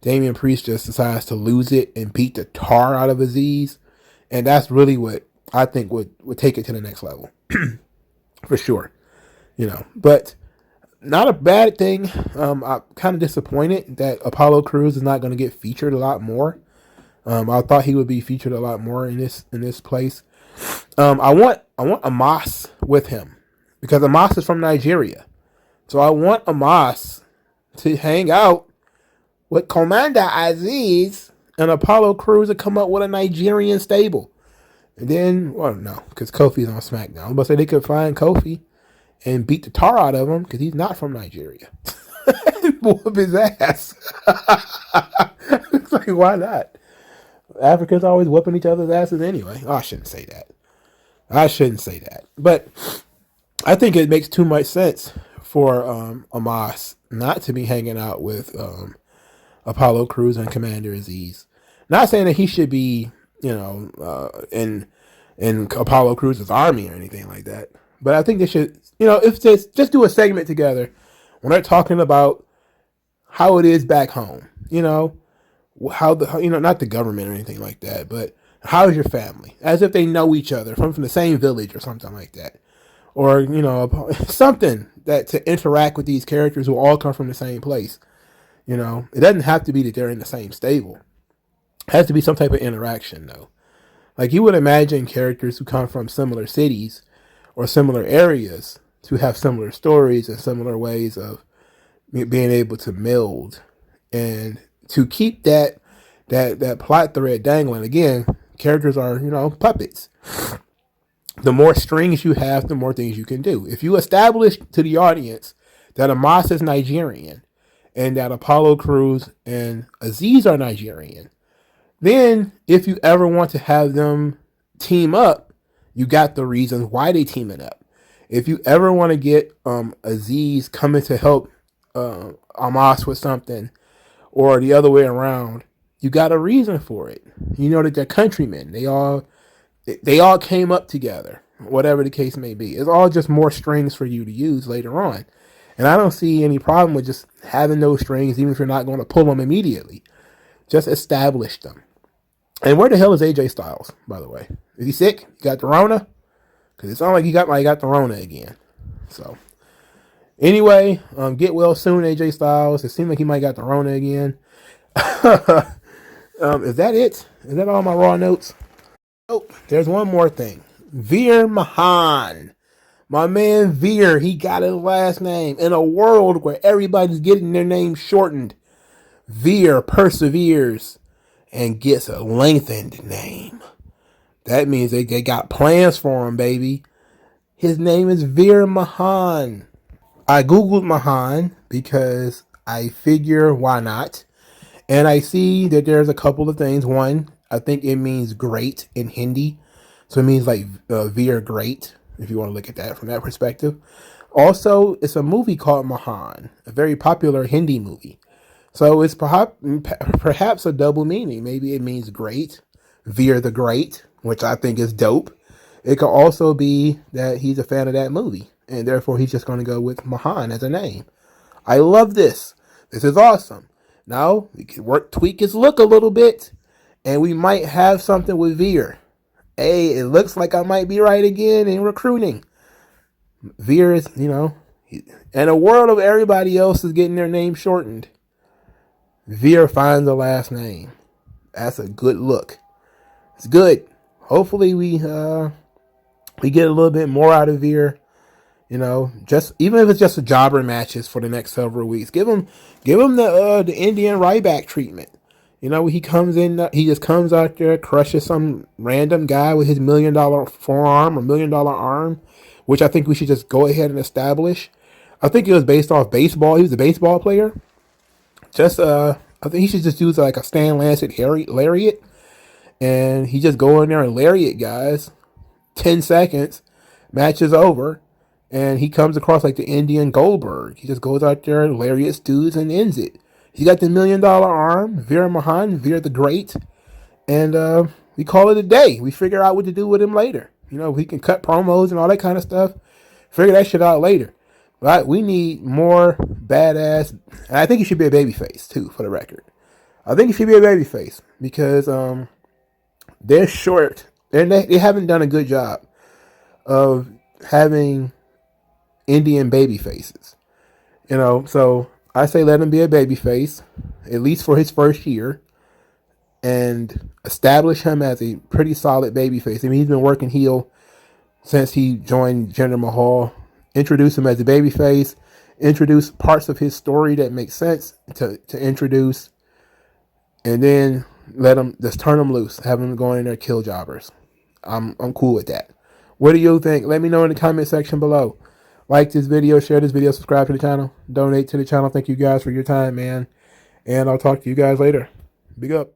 Damian Priest just decides to lose it and beat the tar out of Aziz. And that's really what I think would take it to the next level. For sure. But not a bad thing. I'm kind of disappointed that Apollo Crews is not going to get featured a lot more. I thought he would be featured a lot more in this place. I want Amos with him because Amos is from Nigeria, so I want Amos to hang out with Commander Aziz and Apollo Crews to come up with a Nigerian stable. And then, well, no, because Kofi's on SmackDown. I'm about to say they could find Kofi and beat the tar out of him because he's not from Nigeria. Whoop his ass. It's like, why not? Africans always whooping each other's asses anyway. Oh, I shouldn't say that. But I think it makes too much sense for Amos not to be hanging out with Apollo Crews and Commander Aziz. Not saying that he should be, in Apollo Crews' army or anything like that. But I think they should, if just do a segment together when they're talking about how it is back home. How not the government or anything like that, but how is your family? As if they know each other from the same village or something like that. Or, something that to interact with these characters who all come from the same place. It doesn't have to be that they're in the same stable. It has to be some type of interaction, though. Like, you would imagine characters who come from similar cities or similar areas to have similar stories and similar ways of being able to meld and to keep that plot thread dangling. Again, characters are, puppets. The more strings you have, the more things you can do. If you establish to the audience that Amos is Nigerian and that Apollo Crews and Aziz are Nigerian, then if you ever want to have them team up, you got the reasons why they teaming up. If you ever want to get Aziz coming to help Amos with something, or the other way around, you got a reason for it. That they're countrymen. They all came up together, whatever the case may be. It's all just more strings for you to use later on. And I don't see any problem with just having those strings, even if you're not going to pull them immediately. Just establish them. And where the hell is AJ Styles, by the way? Is he sick? He got the Rona? Because it sounds like he got the Rona again. So, anyway, get well soon, AJ Styles. It seemed like he might got the Rona again. Is that it? Is that all my Raw notes? Oh, there's one more thing. Veer Mahan. My man Veer, he got his last name. In a world where everybody's getting their name shortened, Veer perseveres and gets a lengthened name. That means they got plans for him, baby. His name is Veer Mahan. I Googled Mahan because I figure why not. And I see that there's a couple of things. One, I think it means great in Hindi. So it means like Veer Great, if you want to look at that from that perspective. Also, it's a movie called Mahan, a very popular Hindi movie. So it's perhaps a double meaning. Maybe it means great, Veer the Great, which I think is dope. It could also be that he's a fan of that movie, and therefore he's just going to go with Mahan as a name. I love this. This is awesome. Now, we can tweak his look a little bit, And we might have something with Veer. Hey, it looks like I might be right again in recruiting. Veer is, in a world of everybody else is getting their name shortened, Veer finds a last name. That's a good look. It's good. Hopefully we get a little bit more out of Veer. Just even if it's just a jobber matches for the next several weeks, give him the Indian Ryback treatment. He comes in, he just comes out there, crushes some random guy with his $1 million forearm or $1 million arm, which I think we should just go ahead and establish. I think it was based off baseball. He was a baseball player. I think he should just use like a Stan Lancet lariat, and he just go in there and lariat guys. 10 seconds, match is over, and he comes across like the Indian Goldberg. He just goes out there and lariats dudes and ends it. He got the $1 million arm, Veer Mahan, Veer the Great, and we call it a day. We figure out what to do with him later. We can cut promos and all that kind of stuff. Figure that shit out later. But we need more badass. And I think he should be a babyface too, for the record. I think he should be a babyface because they're short. They haven't done a good job of having Indian baby faces. So I say let him be a baby face, at least for his first year, and establish him as a pretty solid baby face. I mean, he's been working heel since he joined Jinder Mahal. Introduce him as a baby face, introduce parts of his story that make sense to introduce, and then let him just turn him loose, have him go in there kill jobbers. I'm cool with that. What do you think? Let me know in the comment section below. Like this video, share this video, subscribe to the channel, donate to the channel. Thank you guys for your time, man. And I'll talk to you guys later. Big up.